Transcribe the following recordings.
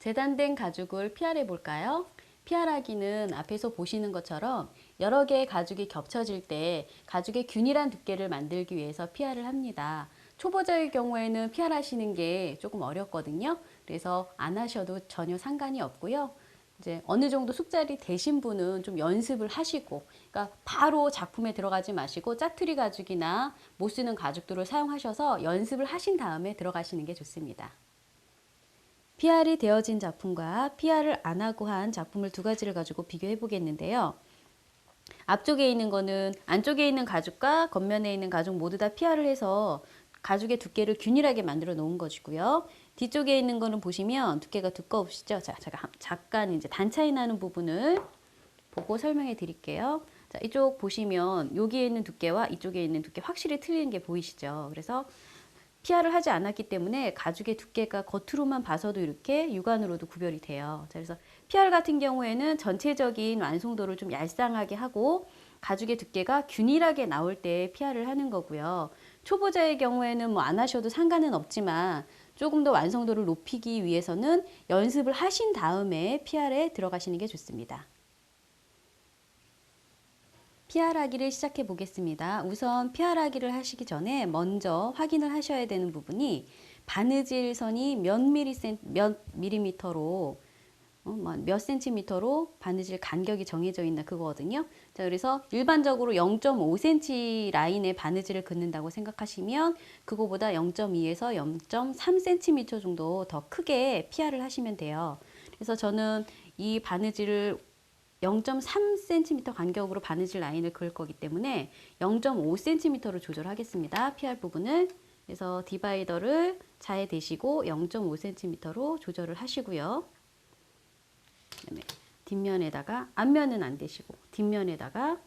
재단된 가죽을 PR해 볼까요? PR하기는 앞에서 보시는 것처럼 여러 개의 가죽이 겹쳐질 때 가죽의 균일한 두께를 만들기 위해서 PR을 합니다. 초보자의 경우에는 PR 하시는 게 조금 어렵거든요. 그래서 안 하셔도 전혀 상관이 없고요. 이제 어느 정도 숙달이 되신 분은 좀 연습을 하시고, 그러니까 바로 작품에 들어가지 마시고 짜투리 가죽이나 못 쓰는 가죽들을 사용하셔서 연습을 하신 다음에 들어가시는 게 좋습니다. PR이 되어진 작품과 PR을 안 하고 한 작품을 두 가지를 가지고 비교해 보겠는데요. 앞쪽에 있는 거는 안쪽에 있는 가죽과 겉면에 있는 가죽 모두 다 PR을 해서 가죽의 두께를 균일하게 만들어 놓은 것이고요. 뒤쪽에 있는 거는 보시면 두께가 두꺼우시죠? 자, 제가 잠깐 이제 단차이 나는 부분을 보고 설명해 드릴게요. 자, 이쪽 보시면 여기에 있는 두께와 이쪽에 있는 두께 확실히 틀리는 게 보이시죠? 그래서 PR을 하지 않았기 때문에 가죽의 두께가 겉으로만 봐서도 이렇게 육안으로도 구별이 돼요. 그래서 PR 같은 경우에는 전체적인 완성도를 좀 얄쌍하게 하고 가죽의 두께가 균일하게 나올 때 PR을 하는 거고요. 초보자의 경우에는 뭐 안 하셔도 상관은 없지만 조금 더 완성도를 높이기 위해서는 연습을 하신 다음에 PR에 들어가시는 게 좋습니다. PR하기를 시작해 보겠습니다. 우선 PR하기를 하시기 전에 먼저 확인을 하셔야 되는 부분이 바느질 선이 몇 밀리미터로 몇 센티미터로 바느질 간격이 정해져 있나 그거거든요. 자, 그래서 일반적으로 0.5cm 라인의 바느질을 긋는다고 생각하시면 그거보다 0.2에서 0.3cm 정도 더 크게 PR을 하시면 돼요. 그래서 저는 이 바느질을 0.3cm 간격으로 바느질 라인을 그을 거기 때문에 0.5cm로 조절하겠습니다. PR 부분을. 그래서 디바이더를 자에 대시고 0.5cm로 조절을 하시고요. 그다음에 뒷면에다가 앞면은 안 대시고 뒷면에다가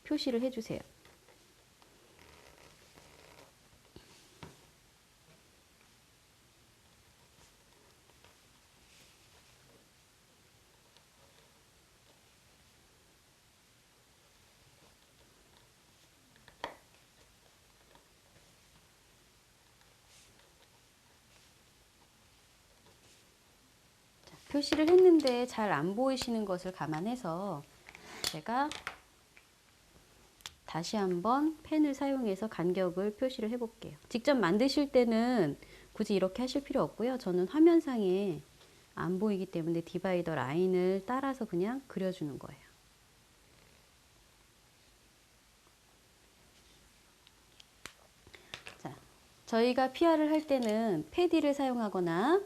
표시를 해주세요. 표시를 했는데 잘 안 보이시는 것을 감안해서 제가 다시 한번 펜을 사용해서 간격을 표시를 해 볼게요. 직접 만드실 때는 굳이 이렇게 하실 필요 없고요. 저는 화면상에 안 보이기 때문에 디바이더 라인을 따라서 그냥 그려주는 거예요. 자, 저희가 PR을 할 때는 패디를 사용하거나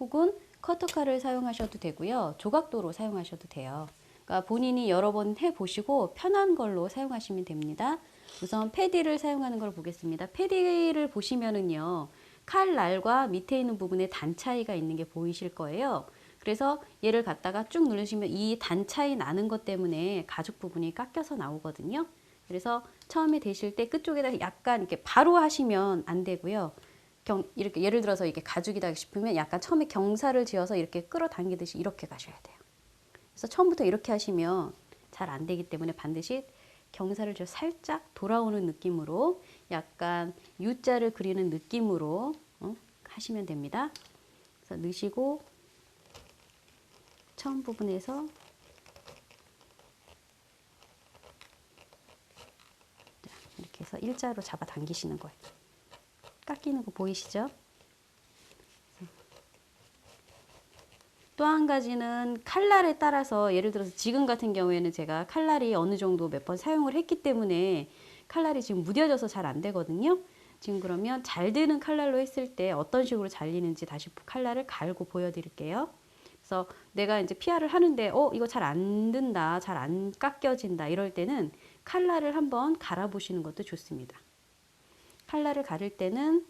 혹은 커터칼을 사용하셔도 되고요. 조각도로 사용하셔도 돼요. 그러니까 본인이 여러 번 해보시고 편한 걸로 사용하시면 됩니다. 우선 패디를 사용하는 걸 보겠습니다. 패디를 보시면은요. 칼날과 밑에 있는 부분에 단 차이가 있는 게 보이실 거예요. 그래서 얘를 갖다가 쭉 누르시면 이 단 차이 나는 것 때문에 가죽 부분이 깎여서 나오거든요. 그래서 처음에 대실 때 끝쪽에다 약간 이렇게 바로 하시면 안 되고요. 이렇게 예를 들어서 이게 가죽이다 싶으면 약간 처음에 경사를 지어서 이렇게 끌어당기듯이 이렇게 가셔야 돼요. 그래서 처음부터 이렇게 하시면 잘 안 되기 때문에 반드시 경사를 좀 살짝 돌아오는 느낌으로 약간 U자를 그리는 느낌으로 하시면 됩니다. 그래서 넣으시고 처음 부분에서 이렇게 해서 일자로 잡아 당기시는 거예요. 깎이는 거 보이시죠? 또 한 가지는 칼날에 따라서 예를 들어서 지금 같은 경우에는 제가 칼날이 어느 정도 몇 번 사용을 했기 때문에 칼날이 지금 무뎌져서 잘 안 되거든요. 지금 그러면 잘 되는 칼날로 했을 때 어떤 식으로 잘리는지 다시 칼날을 갈고 보여드릴게요. 그래서 내가 이제 PR을 하는데 이거 잘 안 된다, 잘 안 깎여진다 이럴 때는 칼날을 한번 갈아보시는 것도 좋습니다. 칼날을 가를 때는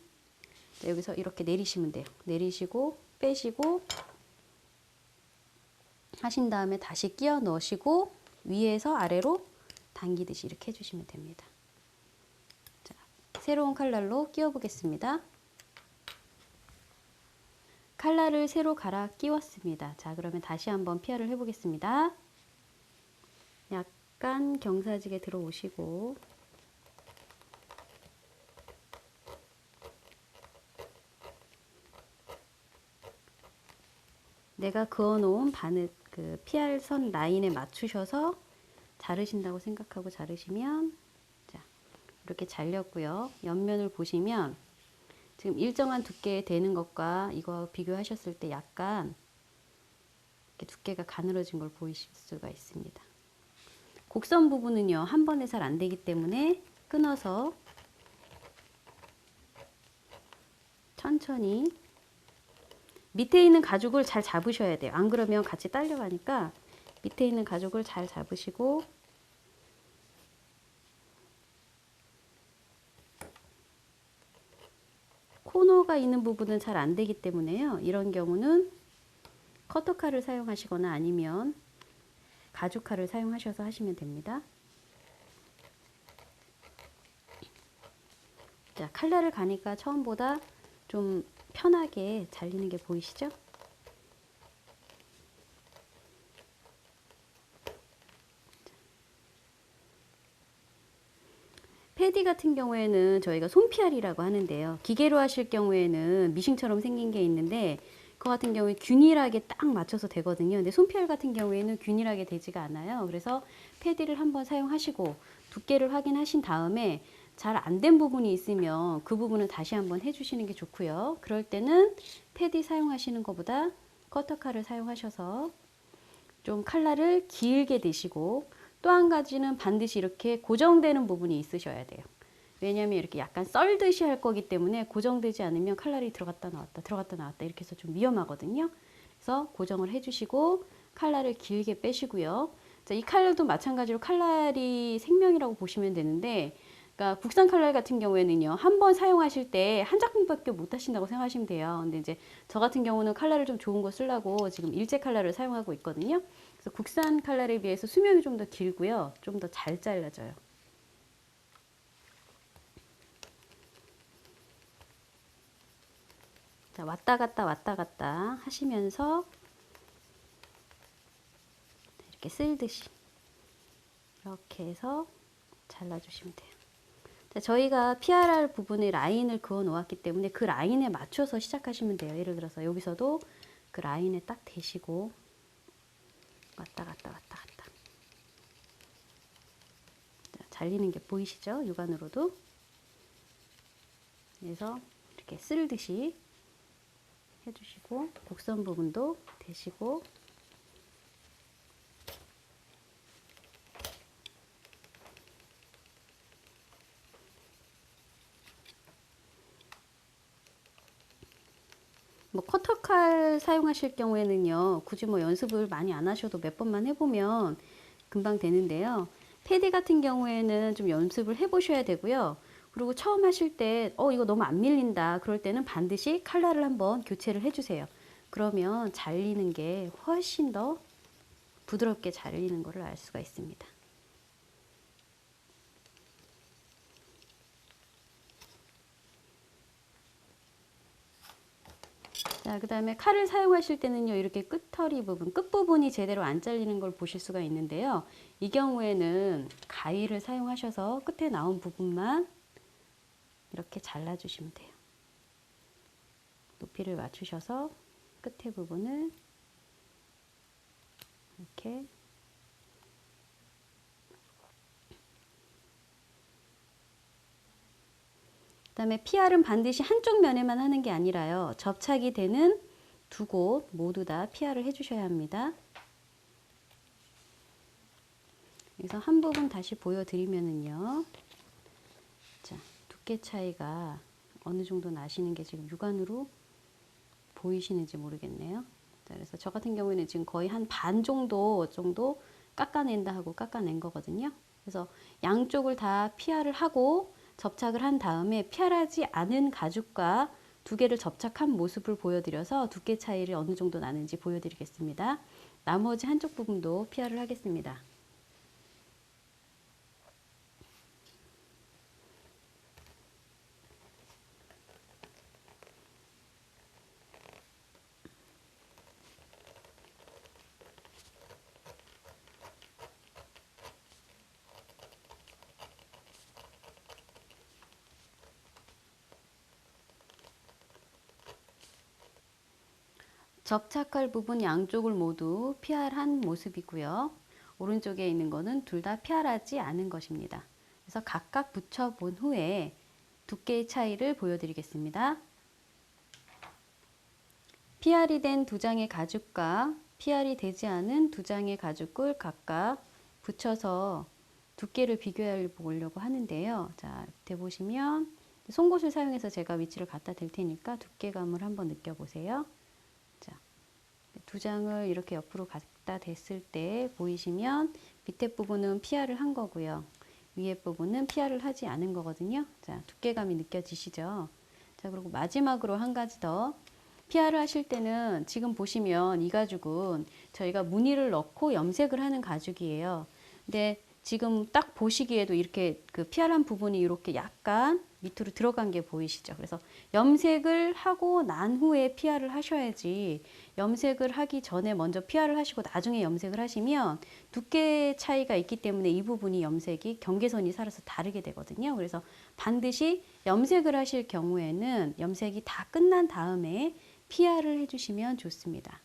여기서 이렇게 내리시면 돼요. 내리시고 빼시고 하신 다음에 다시 끼워 넣으시고 위에서 아래로 당기듯이 이렇게 해주시면 됩니다. 자, 새로운 칼날로 끼워 보겠습니다. 칼날을 새로 갈아 끼웠습니다. 자, 그러면 다시 한번 PR을 해보겠습니다. 약간 경사지게 들어오시고 내가 그어놓은 바늘 그 피아선 라인에 맞추셔서 자르신다고 생각하고 자르시면, 자, 이렇게 잘렸고요. 옆면을 보시면 지금 일정한 두께 되는 것과 이거 비교하셨을 때 약간 이렇게 두께가 가늘어진 걸 보이실 수가 있습니다. 곡선 부분은요, 한 번에 잘 안 되기 때문에 끊어서 천천히 밑에 있는 가죽을 잘 잡으셔야 돼요. 안 그러면 같이 딸려가니까 밑에 있는 가죽을 잘 잡으시고, 코너가 있는 부분은 잘 안 되기 때문에요. 이런 경우는 커터칼을 사용하시거나 아니면 가죽칼을 사용하셔서 하시면 됩니다. 자, 칼날을 가니까 처음보다 좀 편하게 잘리는 게 보이시죠? 패디 같은 경우에는 저희가 손피알이라고 하는데요. 기계로 하실 경우에는 미싱처럼 생긴 게 있는데 그 같은 경우에 균일하게 딱 맞춰서 되거든요. 근데 손피알 같은 경우에는 균일하게 되지가 않아요. 그래서 패디를 한번 사용하시고 두께를 확인하신 다음에 잘 안 된 부분이 있으면 그 부분은 다시 한번 해주시는 게 좋고요. 그럴 때는 패디 사용하시는 것보다 커터칼을 사용하셔서 좀 칼날을 길게 대시고, 또 한 가지는 반드시 이렇게 고정되는 부분이 있으셔야 돼요. 왜냐하면 이렇게 약간 썰듯이 할 거기 때문에 고정되지 않으면 칼날이 들어갔다 나왔다 들어갔다 나왔다 이렇게 해서 좀 위험하거든요. 그래서 고정을 해주시고 칼날을 길게 빼시고요. 자, 이 칼날도 마찬가지로 칼날이 생명이라고 보시면 되는데, 그러니까 국산 칼날 같은 경우에는요, 한 번 사용하실 때 한 작품밖에 못 하신다고 생각하시면 돼요. 근데 이제 저 같은 경우는 칼날을 좀 좋은 거 쓰려고 지금 일제 칼날을 사용하고 있거든요. 그래서 국산 칼날에 비해서 수명이 좀 더 길고요, 좀 더 잘 잘라져요. 자, 왔다 갔다 하시면서 이렇게 쓸듯이 이렇게 해서 잘라주시면 돼요. 자, 저희가 PRR 부분에 라인을 그어 놓았기 때문에 그 라인에 맞춰서 시작하시면 돼요. 예를 들어서 여기서도 그 라인에 딱 대시고 왔다 갔다 왔다 갔다. 자, 잘리는 게 보이시죠? 육안으로도. 그래서 이렇게 쓸듯이 해주시고 곡선 부분도 대시고, 뭐 커터칼 사용하실 경우에는요, 굳이 뭐 연습을 많이 안 하셔도 몇 번만 해보면 금방 되는데요. 패디 같은 경우에는 좀 연습을 해보셔야 되고요. 그리고 처음 하실 때 이거 너무 안 밀린다 그럴 때는 반드시 칼날을 한번 교체를 해주세요. 그러면 잘리는 게 훨씬 더 부드럽게 잘리는 것을 알 수가 있습니다. 자, 그 다음에 칼을 사용하실 때는요, 이렇게 끝터리 부분, 끝부분이 제대로 안 잘리는 걸 보실 수가 있는데요. 이 경우에는 가위를 사용하셔서 끝에 나온 부분만 이렇게 잘라주시면 돼요. 높이를 맞추셔서 끝에 부분을 이렇게 그다음에 PR은 반드시 한쪽 면에만 하는 게 아니라요. 접착이 되는 두 곳 모두 다 PR을 해주셔야 합니다. 그래서 한 부분 다시 보여드리면은요. 자, 두께 차이가 어느 정도 나시는 게 지금 육안으로 보이시는지 모르겠네요. 자, 그래서 저 같은 경우에는 지금 거의 한 반 정도 깎아낸다 하고 깎아낸 거거든요. 그래서 양쪽을 다 PR을 하고 접착을 한 다음에 PR하지 않은 가죽과 두 개를 접착한 모습을 보여드려서 두께 차이를 어느 정도 나는지 보여드리겠습니다. 나머지 한쪽 부분도 PR을 하겠습니다. 접착할 부분 양쪽을 모두 피할한 모습이고요. 오른쪽에 있는 거는 둘 다 피할하지 않은 것입니다. 그래서 각각 붙여본 후에 두께의 차이를 보여드리겠습니다. 피할이 된 두 장의 가죽과 피할이 되지 않은 두 장의 가죽을 각각 붙여서 두께를 비교해 보려고 하는데요. 자, 밑에 보시면 송곳을 사용해서 제가 위치를 갖다 댈 테니까 두께감을 한번 느껴보세요. 자, 두 장을 이렇게 옆으로 갖다 댔을 때 보이시면 밑에 부분은 피할을 한 거고요. 위에 부분은 피할을 하지 않은 거거든요. 자, 두께감이 느껴지시죠? 자, 그리고 마지막으로 한 가지 더. 피할을 하실 때는 지금 보시면 이 가죽은 저희가 무늬를 넣고 염색을 하는 가죽이에요. 근데 지금 딱 보시기에도 이렇게 그 피할한 부분이 이렇게 약간 밑으로 들어간 게 보이시죠? 그래서 염색을 하고 난 후에 피할을 하셔야지, 염색을 하기 전에 먼저 피할을 하시고 나중에 염색을 하시면 두께 차이가 있기 때문에 이 부분이 염색이 경계선이 살아서 다르게 되거든요. 그래서 반드시 염색을 하실 경우에는 염색이 다 끝난 다음에 피할을 해주시면 좋습니다.